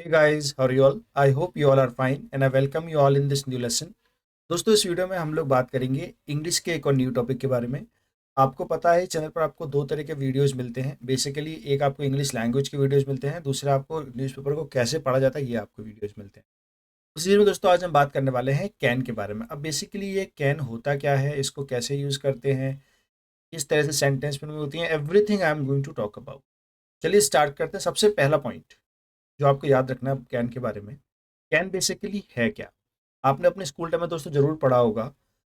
Hey guys, how are you all? I hope you all are fine and I welcome you all in this new lesson. दोस्तों इस video में हम लोग बात करेंगे English के एक और न्यू टॉपिक के बारे में। आपको पता है चैनल पर आपको दो तरह के वीडियोस मिलते हैं। बेसिकली एक आपको इंग्लिश लैंग्वेज के वीडियोस मिलते हैं, दूसरा आपको न्यूज़पेपर को कैसे पढ़ा जाता है ये आपको वीडियोस मिलते हैं। इसी में दोस्तों आज हम बात करने वाले हैं कैन के बारे में। अब बेसिकली ये कैन होता क्या है, इसको कैसे यूज़ करते हैं, किस तरह से सेंटेंस में होती है, everything I am going to talk about. चलिए स्टार्ट करते हैं। सबसे पहला पॉइंट जो आपको याद रखना है कैन के बारे में, कैन बेसिकली है क्या? आपने अपने स्कूल टाइम में दोस्तों ज़रूर पढ़ा होगा,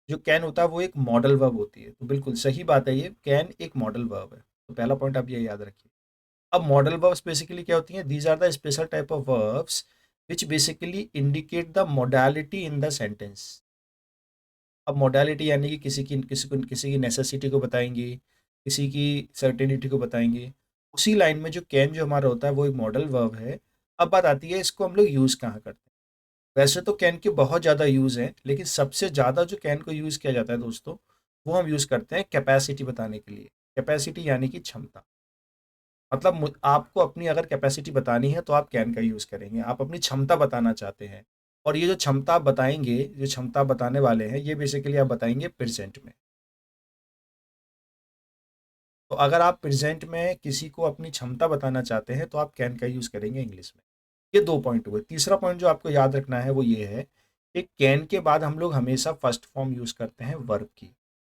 जो कैन होता है वो एक मॉडल वर्ब होती है। तो बिल्कुल सही बात है, ये कैन एक मॉडल वर्ब है। तो पहला पॉइंट आप ये याद रखिए। अब मॉडल वर्ब्स बेसिकली क्या होती हैं? These are the special type of verbs which basically indicate the modality in the sentence. अब मोडालिटी यानी कि किसी की नेसेसिटी को बताएंगी, किसी की सर्टेनिटी को बताएंगे। उसी लाइन में जो कैन जो हमारा होता है वो एक मॉडल वर्ब है। अब बात आती है इसको हम लोग यूज़ कहाँ करते हैं। वैसे तो कैन के बहुत ज़्यादा यूज़ हैं, लेकिन सबसे ज़्यादा जो कैन को यूज़ किया जाता है दोस्तों, वो हम यूज़ करते हैं कैपेसिटी बताने के लिए। कैपेसिटी यानी कि क्षमता। मतलब आपको अपनी अगर कैपेसिटी बतानी है तो आप कैन का यूज़ करेंगे। आप अपनी क्षमता बताना चाहते हैं, और ये जो क्षमता आप बताएंगे, जो क्षमता बताने वाले हैं, ये बेसिकली आप बताएंगे प्रेजेंट में। तो अगर आप प्रेजेंट में किसी को अपनी क्षमता बताना चाहते हैं तो आप कैन का यूज़ करेंगे इंग्लिश में। ये दो पॉइंट हुए। तीसरा पॉइंट जो आपको याद रखना है वो ये है कि कैन के बाद हम लोग हमेशा फर्स्ट फॉर्म यूज़ करते हैं वर्ब की।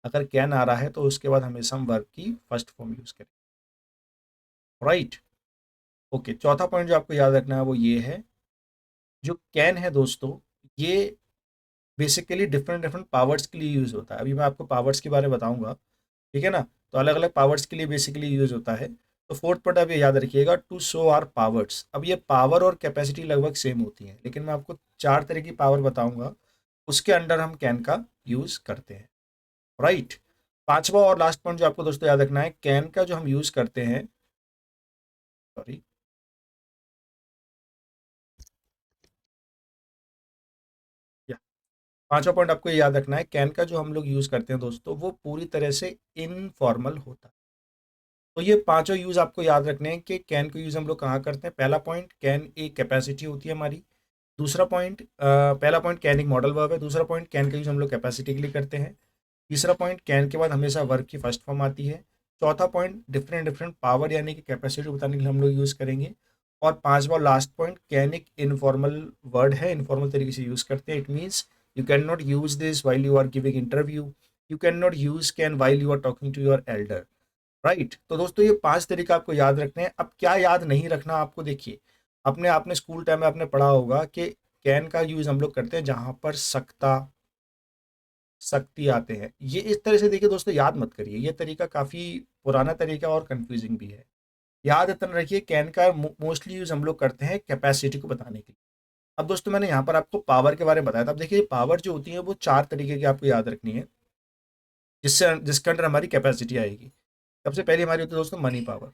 अगर कैन आ रहा है तो उसके बाद हमेशा हम वर्ब की फर्स्ट फॉर्म यूज़ करें। राइट। ओके, चौथा पॉइंट जो आपको याद रखना है वो ये है, जो कैन है दोस्तों, ये बेसिकली डिफरेंट डिफरेंट पावर्स के लिए यूज़ होता है। अभी मैं आपको पावर्स के बारे में बताऊंगा, ठीक है ना? तो अलग अलग पावर्स के लिए बेसिकली यूज़ होता है। तो फोर्थ पॉइंट आप ये याद रखिएगा, टू शो आर पावर्स। अब ये पावर और कैपेसिटी लगभग सेम होती है, लेकिन मैं आपको चार तरह की पावर बताऊंगा, उसके अंडर हम कैन का यूज़ करते हैं। राइट। पांचवा और लास्ट पॉइंट जो आपको दोस्तों याद रखना है, कैन का जो हम यूज़ करते हैं, सॉरी, पांचवा पॉइंट आपको ये याद रखना है, कैन का जो हम लोग यूज़ करते हैं दोस्तों, वो पूरी तरह से इनफॉर्मल होता है। तो ये पांचों यूज़ आपको याद रखने हैं कि कैन को यूज़ हम लोग कहाँ करते हैं। पहला पॉइंट, कैन एक कैपेसिटी होती है हमारी। दूसरा पॉइंट, पहला पॉइंट कैन एक मॉडल वर्ब है। दूसरा पॉइंट, कैन का यूज़ हम लोग कैपेसिटी के लिए करते हैं। तीसरा पॉइंट, कैन के बाद हमेशा वर्ब की फर्स्ट फॉर्म आती है। चौथा पॉइंट, डिफरेंट डिफरेंट पावर यानी कि कैपेसिटी बताने के लिए हम लोग यूज़ करेंगे। और पांचवा लास्ट पॉइंट, कैन एक इनफॉर्मल वर्ड है, इनफॉर्मल तरीके से यूज़ करते हैं। It means you can not use this while you are giving interview, you can not use can while you are talking to your elder. Right. तो दोस्तों ये पांच तरीका आपको याद रखने हैं। अब क्या याद नहीं रखना आपको, देखिए, अपने आपने स्कूल टाइम में आपने पढ़ा होगा कि कैन का यूज़ हम लोग करते हैं जहां पर सकता, शक्ति आते हैं। ये इस तरह से देखिए दोस्तों, याद मत करिए, ये तरीका काफ़ी पुराना तरीका और कंफ्यूजिंग भी है। याद इतना रखिए, कैन का मोस्टली यूज़ हम लोग करते हैं कैपेसिटी को बताने के लिए। अब दोस्तों मैंने यहाँ पर आपको पावर के बारे में बताया था। अब देखिए पावर जो होती है वो चार तरीके की आपको याद रखनी है, जिसके अंदर हमारी कैपेसिटी आएगी। सबसे पहली हमारी होती है दोस्तों मनी पावर।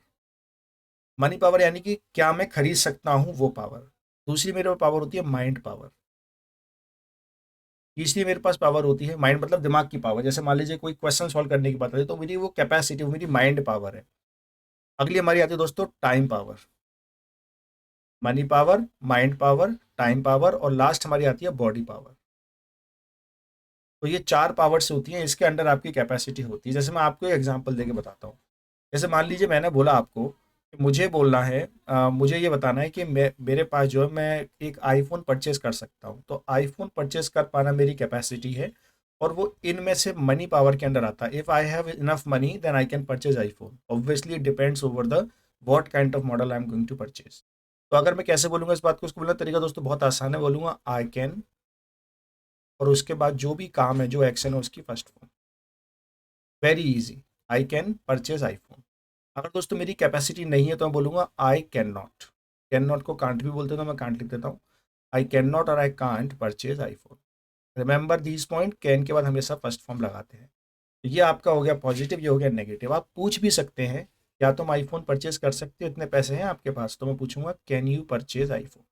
मनी पावर यानी कि क्या मैं खरीद सकता हूँ, वो पावर। दूसरी मेरे पावर होती है माइंड पावर। तीसरी मेरे पास पावर होती है, माइंड मतलब दिमाग की पावर, जैसे मान लीजिए कोई क्वेश्चन सॉल्व करने की बात है तो मेरी वो कैपेसिटी, वो मेरी माइंड पावर है। अगली हमारी आती है दोस्तों time power. Money power, mind power, time power, और लास्ट हमारी आती है बॉडी पावर। तो ये चार पावर्स होती हैं, इसके अंडर आपकी कैपेसिटी होती है। जैसे मैं आपको एक एग्जांपल देके बताता हूँ। जैसे मान लीजिए मैंने बोला आपको कि मुझे बोलना है, मुझे ये बताना है कि मेरे पास जो है मैं एक आईफोन परचेज कर सकता हूँ। तो आईफोन परचेज कर पाना मेरी कैपेसिटी है, और वो इनमें से मनी पावर के अंडर आता है। If I have enough money then I can purchase iPhone. Obviously it depends over the what kind of model I am going to purchase. तो अगर मैं कैसे बोलूंगा इस बात को, उसको बोलने का तरीका दोस्तों बहुत आसान है। बोलूंगा आई कैन, और उसके बाद जो भी काम है, जो एक्शन है, उसकी first form. Very easy. I can purchase iPhone. अगर दोस्तों मेरी कैपेसिटी नहीं है तो मैं बोलूँगा आई कैन नॉट। कैन नॉट को कांट भी बोलते हैं तो मैं कांट लिख देता हूँ। आई कैन नॉट और I can't purchase iPhone. Remember this point, can के बाद हमेशा फर्स्ट फॉर्म लगाते हैं। तो ये आपका हो गया पॉजिटिव, ये हो गया नेगेटिव। आप पूछ भी सकते हैं, क्या तुम आईफोन परचेज कर सकते हो, इतने पैसे हैं आपके पास? तो मैं पूछूंगा कैन यू परचेज आईफोन।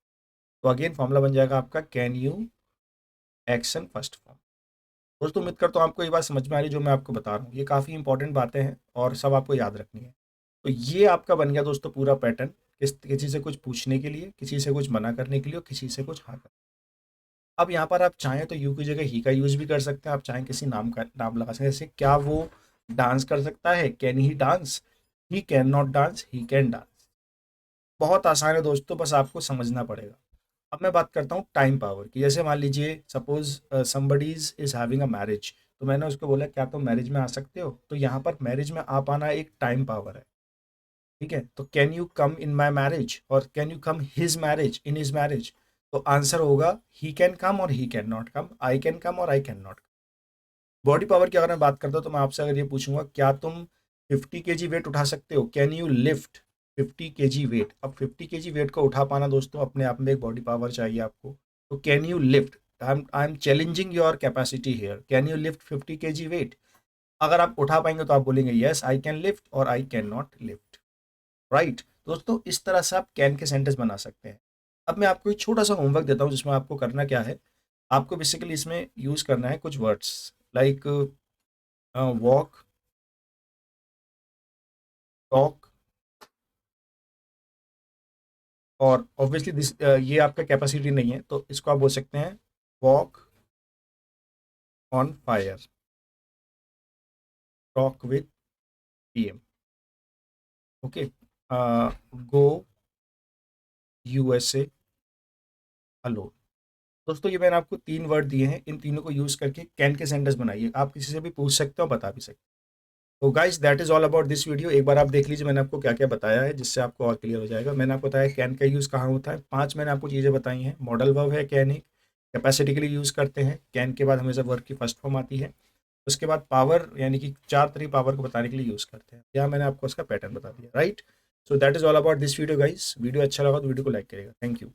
तो अगेन फॉर्मूला बन जाएगा आपका can you, action, first form. दोस्तों उम्मीद करता हूँ आपको ये बात समझ में आ रही है जो मैं आपको बता रहा हूँ। ये काफ़ी इंपॉर्टेंट बातें हैं और सब आपको याद रखनी है। तो ये आपका बन गया दोस्तों पूरा पैटर्न किसी से कुछ पूछने के लिए, किसी से कुछ मना करने के लिए और किसी से कुछ हाँ कर। अब यहाँ पर आप चाहें तो यू की जगह ही का यूज़ भी कर सकते हैं, आप चाहें किसी नाम का नाम लगा सकते हैं, जैसे क्या वो डांस कर सकता है, can he dance, he can not dance, he can dance. बहुत आसान है दोस्तों, बस आपको समझना पड़ेगा। अब मैं बात करता हूँ टाइम पावर की। जैसे मान लीजिए suppose somebody is having a marriage, तो मैंने उसको बोला क्या तुम मैरिज में आ सकते हो, तो यहाँ पर मैरिज में आ पाना एक टाइम पावर है। ठीक है, तो can you come in my marriage और can you come his marriage in his marriage, तो आंसर होगा ही कैन कम और he can not come, I can come और I can not. Body power की अगर मैं बात करता हूँ तो मैं आपसे अगर ये पूछूंगा क्या तुम 50 kg वेट उठा सकते हो, can you lift 50 kg weight. अब 50 kg वेट को उठा पाना दोस्तों अपने आप में एक बॉडी पावर चाहिए आपको। तो can you lift, I am challenging your capacity here, can you lift 50 kg weight. अगर आप उठा पाएंगे तो आप बोलेंगे यस आई कैन लिफ्ट और I can not lift. Right दोस्तों, इस तरह से आप कैन के सेंटेंस बना सकते हैं। अब मैं आपको एक छोटा सा होमवर्क देता हूँ जिसमें आपको करना क्या है, आपको बेसिकली इसमें यूज करना है कुछ वर्ड्स लाइक वॉक, टॉक, और ऑब्वियसली दिस ये आपका कैपेसिटी नहीं है तो इसको आप बोल सकते हैं walk on fire, talk with PM, okay, go USA alone. दोस्तों ये मैंने आपको 3 वर्ड दिए हैं, इन तीनों को यूज करके कैन के सेंटेंस बनाइए। आप किसी से भी पूछ सकते हो, बता भी सकते हो। तो guys that is all about this video. एक बार आप देख लीजिए मैंने आपको क्या क्या बताया है, जिससे आपको और क्लियर हो जाएगा। मैंने आपको बताया कैन का यूज़ कहाँ होता है, 5 मैंने आपको चीज़ें बताई हैं। मॉडल वर्ब है कैन, एक कैपेसिटी के लिए यूज़ करते हैं। कैन के बाद हमेशा वर्ब की फर्स्ट फॉर्म आती है। उसके बाद पावर यानी कि 4 तरीके पावर को बताने के लिए यूज़ करते हैं। यहाँ मैंने आपको उसका पैटर्न बता दिया, right. So that is all about this video guys. Video अच्छा लगा तो वीडियो को लाइक करिएगा। Thank you.